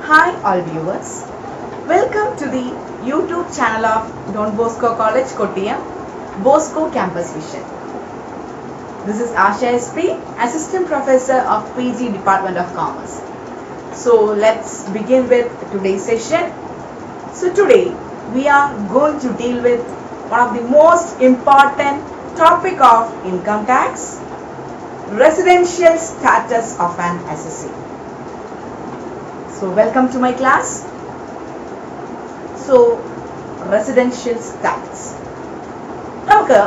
Hi all viewers, welcome to the YouTube channel of Don Bosco College Kottayam, Bosco Campus Vision. This is Asha SP, Assistant Professor of PG Department of Commerce. So let's begin with today's session. So today we are going to deal with one of the most important topic of income tax, residential status of an assessee. So welcome to my class. So residential status. നമുക്ക്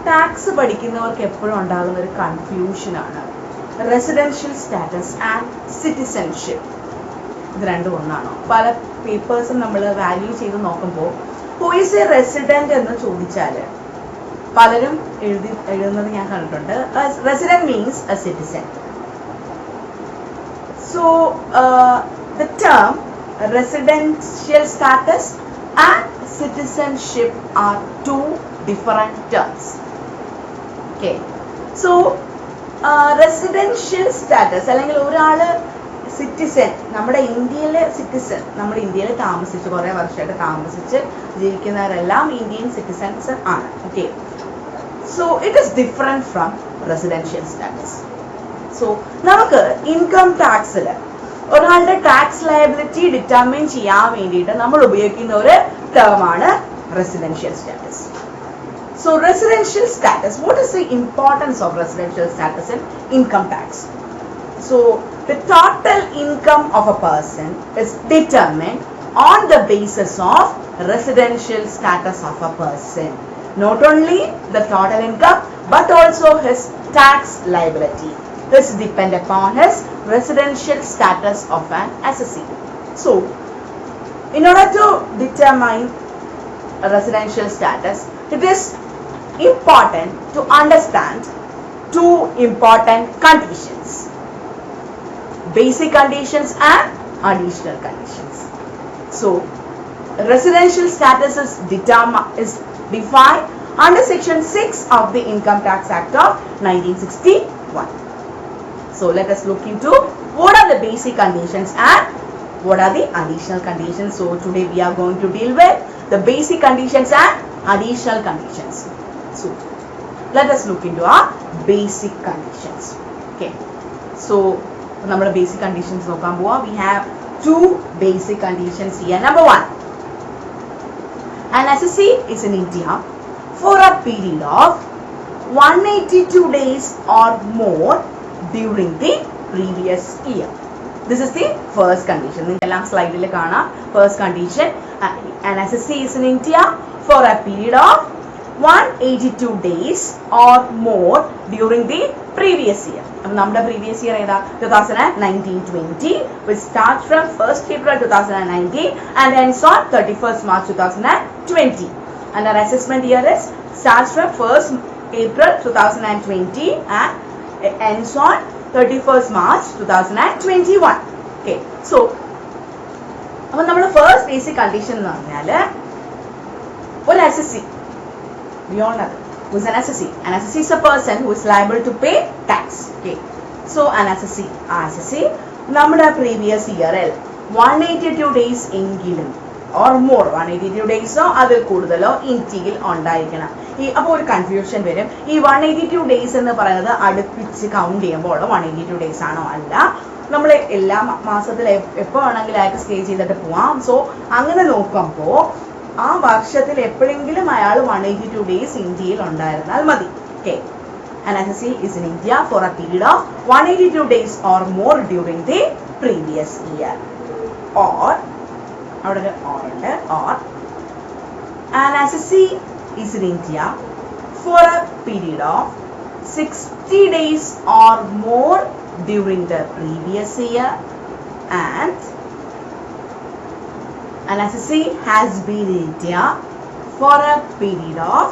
tax പഠിക്കുന്നവർക്ക് എപ്പോഴും ഉണ്ടാകുന്ന ഒരു confusion ആണ് residential status and citizenship. ഇത് രണ്ടും ഒന്നാണോ? പല പേപ്പേഴ്സും നമ്മൾ വാല്യൂ ചെയ്ത് നോക്കുമ്പോൾ ഹു ഈസ് എ റെസിഡന്റ് എന്ന് ചോദിച്ചാൽ പലരും എഴുതുന്നത് ഞാൻ കണ്ടിട്ടുണ്ട്. Resident means A citizen. So the term residential status and citizenship are two different terms. Okay, so residential status അല്ലെങ്കിൽ ഒരാള് സിറ്റിസൺ, നമ്മുടെ ഇന്ത്യയിലെ സിറ്റിസൺ, നമ്മൾ ഇന്ത്യയിൽ താമസിച്ച് കുറേ വർഷമായിട്ട് താമസിച്ച് ജീവിക്കുന്നവരെല്ലാം ഇന്ത്യൻ സിറ്റിസൺസ് ആണ്. Okay, so it is different from residential status. So നമുക്ക് ഇൻകം ടാക്സിൽ ഒരാളുടെ ടാക്സ് ലയബിലിറ്റി ഡിറ്റർമിൻ ചെയ്യാൻ വേണ്ടിയിട്ട് നമ്മൾ ഉപയോഗിക്കുന്ന ഒരു ടേം ആണ് residential status. So residential status, what is the importance of residential status in income tax? So the total income of A person is determined on the basis of residential status of A person. Not only the total income but also his tax liability is depend upon his residential status of an assessee. So, in order to determine a residential status, it is important to understand two important conditions: basic conditions and additional conditions. So, residential status is defined under section 6 of the Income Tax Act of 1961. So let us look into what are the basic conditions and what are the additional conditions. So today we are going to deal with the basic conditions and additional conditions. So let us look into our basic conditions. Okay, so നമ്മുടെ basic conditions നോക്കാൻ പോവാം. We have two basic conditions here. Number one, an assessee is in India for a period of 182 days or more during the previous year. This is the first condition. നിങ്ങൾക്കെല്ലാം സ്ലൈഡിൽ കാണാം. First condition, an assessee is in India for a period of 182 days or more during the previous year. അപ്പോൾ നമ്മുടെ previous year ഏതാ? 2019-20, which starts from 1st April 2019 and ends on 31st March 2020. And our assessment year is starts from 1st April 2020 and ends on 31st March 2021. Okay, so അപ്പോൾ നമ്മുടെ first basic condition എന്ന് പറഞ്ഞാൽ ഒരു assessee, we all know who is an assessee. An assessee is a person who is liable to pay tax. Okay, so an assessee നമ്മുടെ previous ഇയറിൽ 182 days എങ്കിലും or more 182 daysോ അതിൽ കൂടുതലോ ഇന്ത്യയിൽ ഉണ്ടായിരിക്കണം. അപ്പോൾ ഒരു കൺഫ്യൂഷൻ വരും. ഈ 182 days എന്ന് പറയുന്നത് അടുപ്പിച്ച് കൗണ്ട് ചെയ്യുമ്പോൾ 182 days ആണോ? അല്ല, നമ്മൾ എല്ലാ മാസത്തിൽ എപ്പോൾ വേണമെങ്കിലും അയാൾക്ക് സ്റ്റേ ചെയ്തിട്ട് പോവാം. സോ അങ്ങനെ നോക്കുമ്പോൾ ആ വർഷത്തിൽ എപ്പോഴെങ്കിലും അയാൾ 182 days ഇന്ത്യയിൽ ഉണ്ടായിരുന്നാൽ മതി. Okay, an assessee is in India for a period of 182 days or more during the previous year. Or അവിടെ ഒരു or ഉണ്ട്. Or an assessee is in India for a period of 60 days or more during the previous year, and an assessee has been in India for a period of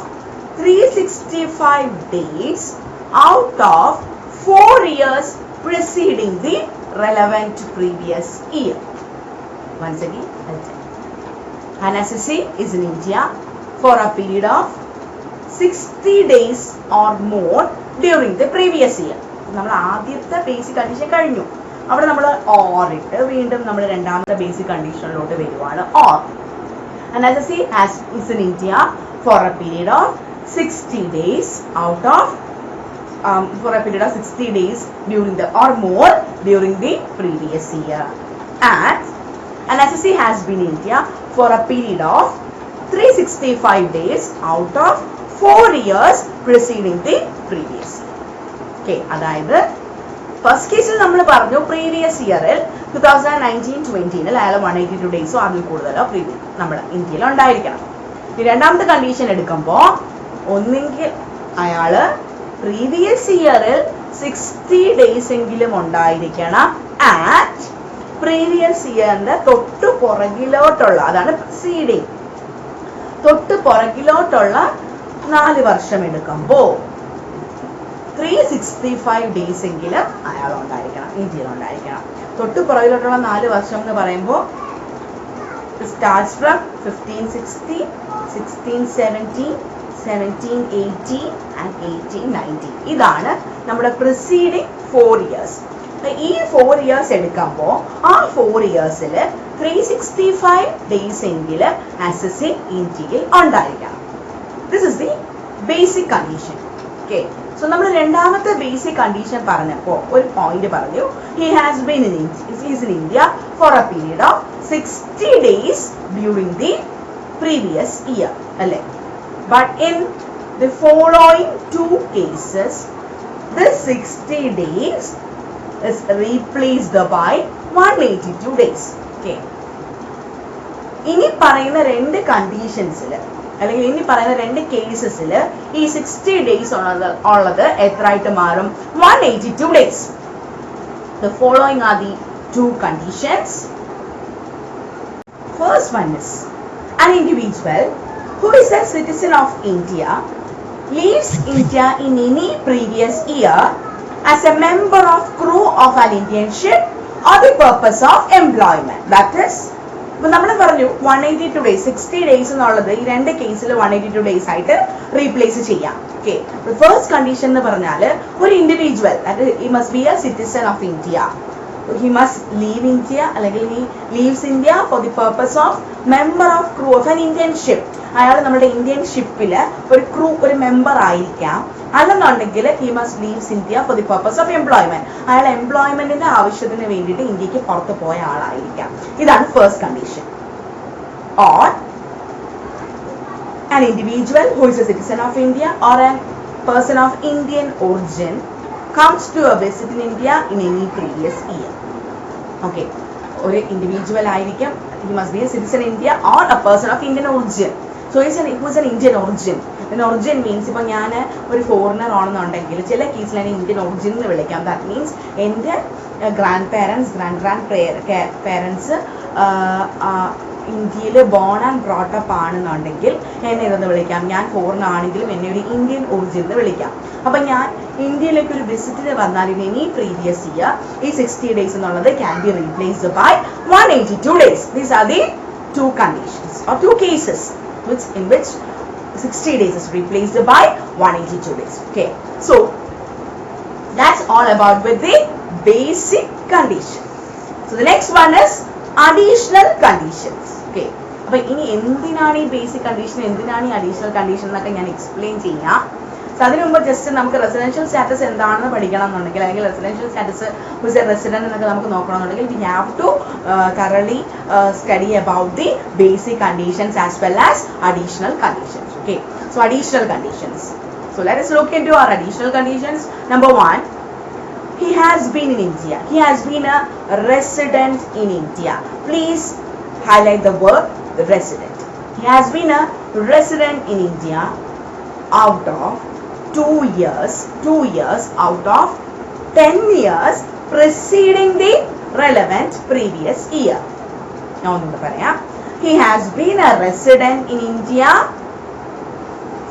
365 days out of 4 years preceding the relevant previous year. Once again, an assessee is in India for a period of 60 days or more during the previous year. നമ്മൾ ആദ്യത്തെ basic condition കഴിഞ്ഞു. അവിടെ നമ്മൾ or ഇട്ട് വീണ്ടും നമ്മൾ രണ്ടാമത്തെ basic കണ്ടീഷനിലോട്ട് വരുവാണ് or. And as I say, as is in India for a period of 60 days out of for a period of 60 days during the or more during the previous year. And as I say, has been in India for a period of 365 days out of 4 years preceding the previous year. Okay, അതായത് first കേസിൽ നമ്മൾ പറഞ്ഞു previous ഇയറിൽ 2019-20 അയാൾ 182 ഡേയ്സോ അതിൽ കൂടുതലോ നമ്മുടെ ഇന്ത്യയിൽ ഉണ്ടായിരിക്കണം. രണ്ടാമത്തെ കണ്ടീഷൻ എടുക്കുമ്പോൾ ഒന്നെങ്കിൽ അയാള് പ്രീവിയസ് ഇയറിൽ 60 ഡേയ്സ് എങ്കിലും ഉണ്ടായിരിക്കണം ആറ്റ് പ്രീവിയസ് ഇയറിന്റെ തൊട്ടു പുറകിലോട്ടുള്ള, അതാണ് പ്രീസീഡിങ്, തൊട്ടു പുറകിലോട്ടുള്ള 4 വർഷം എടുക്കുമ്പോൾ 365 ഡേയ്സ് എങ്കിലും അയാൾ ഉണ്ടായിരിക്കണം, ഇന്ത്യയിൽ ഉണ്ടായിരിക്കണം. തൊട്ടു പുറകിലോട്ടുള്ള 4 വർഷം എന്ന് പറയുമ്പോൾ സ്റ്റാർട്ട്സ് ഫ്രം 1560, 1670, 1780 and 1890. ഇതാണ് നമ്മുടെ പ്രിസീഡിങ് 4 ഇയേഴ്സ്. ഈ 4 ഇയേഴ്സ് എടുക്കുമ്പോൾ ആ 4 ഇയേഴ്സിൽ 365 ഡേയ്സ് എങ്കിലും ആക്സസ് ഇന്ത്യയിൽ ഉണ്ടായിരിക്കണം. This is the basic condition. Okay, so നമ്മൾ രണ്ടാമത്തെ ബേസിക് കണ്ടീഷൻ പറഞ്ഞപ്പോൾ ഒരു പോയിന്റ് പറഞ്ഞു, he has been in India for A period of 60 days during the previous year, അല്ലേ? But in the following 2 cases, this 60 days is replaced by 182 days. Okay. ഇനി പറയുന്ന രണ്ട് കണ്ടീഷൻസിൽ അല്ലെങ്കിൽ ഇനി പറയുന്ന രണ്ട് കേസസിൽ ഈ 60 ഡേയ്സ് ഉള്ളത് എത്രയായിട്ട് മാറും? 182 days. The following are the 2 conditions. First one is an individual who is a citizen of India leaves India in any previous year as a member of crew of an Indian ship or the purpose of employment. That is, നമ്മൾ പറഞ്ഞു 182 days, 60 days എന്നുള്ളത് ഈ രണ്ട് കേസിൽ 182 days ആയിട്ട് replace ചെയ്യാം. Okay, first condition എന്ന് പറഞ്ഞാൽ ഒരു individual, he must be a citizen of India. He must leave India അല്ലെങ്കിൽ he leaves India for the purpose of member of crew of an Indian ship. അയാൾ നമ്മുടെ Indian ഷിപ്പിൽ ഒരു crew, ഒരു member ആയിരിക്കാം. അല്ലെന്നുണ്ടെങ്കിൽ he must leaves India for the purpose of employment. അയാൾ എംപ്ലോയ്മെന്റിന്റെ ആവശ്യത്തിന് വേണ്ടിയിട്ട് ഇന്ത്യക്ക് പുറത്ത് പോയ ആളായിരിക്കാം. ഇതാണ് first condition. Or an individual who is a citizen of India or a person of Indian origin comes to a visit in India in any previous year. Okay, ഒരു individual ആയിരിക്കും, he must be a citizen in India or a person of Indian origin. So he is an Indian origin. An origin means ഇപ്പോൾ ഞാൻ ഒരു foreigner ആണെന്നുണ്ടെങ്കിൽ ചില കേസിൽ ഞാൻ Indian origin എന്ന് വിളിക്കാം. ദാറ്റ് മീൻസ് എൻ്റെ ഗ്രാൻഡ് പേരൻസ് ഇന്ത്യയിൽ ബോൺ ആൻഡ് ബ്രോട്ടപ്പ് ആണെന്നുണ്ടെങ്കിൽ എന്നെ ഇതെന്ന് വിളിക്കാം. ഞാൻ ഫോറിനർ ആണെങ്കിലും എന്നെ ഒരു ഇന്ത്യൻ ഒറിജിൻ എന്ന് വിളിക്കാം. അപ്പം ഞാൻ ഇന്ത്യയിലേക്ക് ഒരു വിസിറ്റിന് വന്നാൽ ഇൻ എനി പ്രീവിയസ് ഇയർ ഈ 60 ഡേയ്സ് എന്നുള്ളത് can be replaced by 182 days. These are the 2 conditions or 2 cases in which 60 days is replaced by 182 days. Okay, so that's all about with the basic condition. So the next one is additional conditions. Okay, അപ്പോൾ ഇനി എന്തിനാണ് ഈ basic condition, എന്തിനാണ് ഈ additional condition എന്നൊക്കെ ഞാൻ explain ചെയ്യാം. So അതിനു മുമ്പ് ജസ്റ്റ് നമുക്ക് റെസിഡൻഷ്യൽ സ്റ്റാറ്റസ് എന്താണെന്ന് പഠിക്കണം എന്നുണ്ടെങ്കിൽ അല്ലെങ്കിൽ residential status who's a resident എന്നൊക്കെ നമുക്ക് നോക്കണമെന്നുണ്ടെങ്കിൽ we have to thoroughly study about the basic conditions as well as additional conditions. Okay, so additional conditions. So let us look into our additional conditions. Number 1, he has been in India. He has been a resident in India. Please highlight the word resident. He has been a resident in India out of 2 years out of 10 years preceding the relevant previous year. Now onnu parayam, he has been a resident in India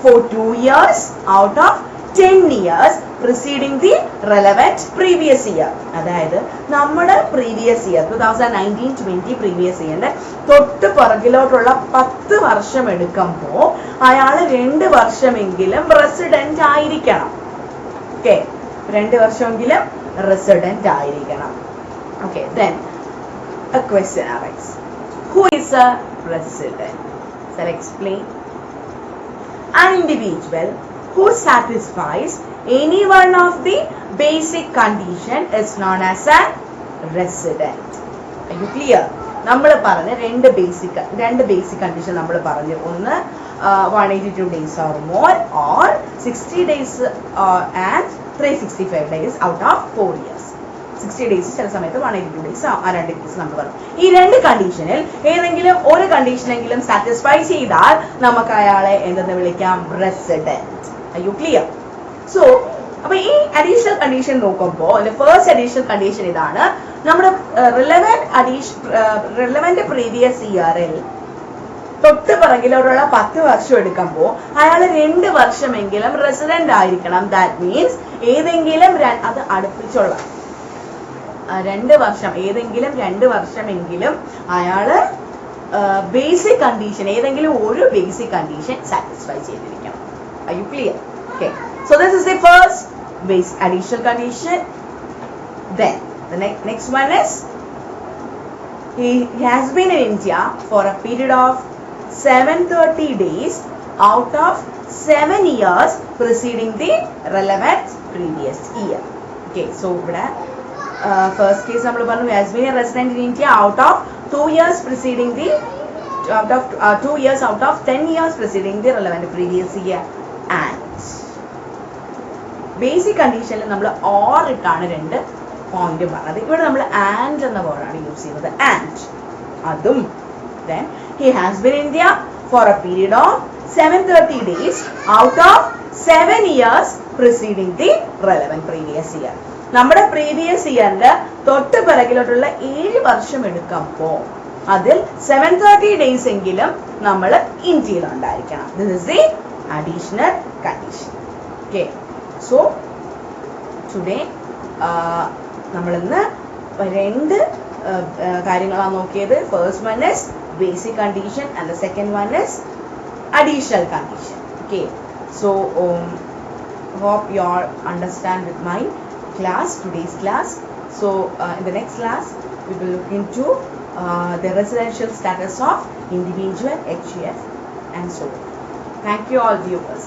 for 2 years out of 10 years preceding the relevant previous year. അതായത് നമ്മുടെ previous year 2019-20 previous ഇയറിന്റെ തൊട്ട് പുറകിലോട്ടുള്ള 10 വർഷം എടുക്കുമ്പോൾ അയാൾ 2 വർഷമെങ്കിലും resident ആയിരിക്കണം. Okay, 2 വർഷമെങ്കിലും resident ആയിരിക്കണം. Okay, then a question arises. Who is a resident? So I'll explain. An individual who satisfies any one of the basic condition is known as a resident. Are you clear? നമ്മൾ പറഞ്ഞ രണ്ട് basic condition നമ്മൾ പറഞ്ഞു. ഒന്ന് 182 days or more, or 60 days and 365 days out of 4 years. 60 days ചില സമയത്ത് 182 days ആ രണ്ട് കേസ് നമ്മൾ പറഞ്ഞു. ഈ രണ്ട് കണ്ടീഷനിൽ ഏതെങ്കിലും ഒരു കണ്ടീഷനെങ്കിലും സാറ്റിസ്ഫൈ ചെയ്താൽ നമുക്ക് അയാളെ എന്തെന്ന് വിളിക്കാം? Resident. Are you clear? So അപ്പൊ ഈ അഡീഷണൽ കണ്ടീഷൻ നോക്കുമ്പോൾ ഫസ്റ്റ് അഡീഷണൽ കണ്ടീഷൻ ഇതാണ്. നമ്മുടെ റിലവന്റ് പ്രീവിയസ് ഇയറിൽ തൊട്ട് പിറകിലോട്ടുള്ള 10 വർഷം എടുക്കുമ്പോൾ അയാൾ 2 വർഷമെങ്കിലും റെസിഡന്റ് ആയിരിക്കണം. ദാറ്റ് മീൻസ് ഏതെങ്കിലും അത് അടുപ്പിച്ചുള്ള 2 വർഷം, ഏതെങ്കിലും 2 വർഷമെങ്കിലും അയാള് ബേസിക് കണ്ടീഷൻ, ഏതെങ്കിലും ഒരു ബേസിക് കണ്ടീഷൻ സാറ്റിസ്ഫൈ ചെയ്തിരിക്കണം. Are you clear? Okay. So this is the first basic additional condition. Then the next one is he has been in India for a period of 730 days out of 7 years preceding the relevant previous year. Okay, so first case നമ്മൾ പറഞ്ഞു has been a resident in India out of 2 years preceding the 2 years out of 10 years preceding the relevant previous year. And basic കണ്ടീഷനിൽ നമ്മൾ or ഇട്ടാണ് രണ്ട് point പറഞ്ഞത്. ഇവിടെ നമ്മൾ and എന്ന വേർഡാണ് യൂസ് ചെയ്യുന്നത്. ആൻഡ് അതും then he has been in India for a period of 730 days out of 7 years preceding the relevant previous year. നമ്മുടെ പ്രീവിയസ് ഇയറിന്റെ തൊട്ട് പിറകിലോട്ടുള്ള 7 വർഷം എടുക്കുമ്പോൾ അതിൽ 730 days എങ്കിലും നമ്മൾ ഇന്ത്യയിൽ ഉണ്ടായിരിക്കണം. This is the additional condition. Okay. So today നമ്മളിന്ന് രണ്ട് കാര്യങ്ങളാണ് നോക്കിയത്. First one is basic condition and the second one is additional condition. Okay. So hope you all understand with my class, today's class. So in the next class we will look into the residential status of individual HUF and so on. Thank you all viewers.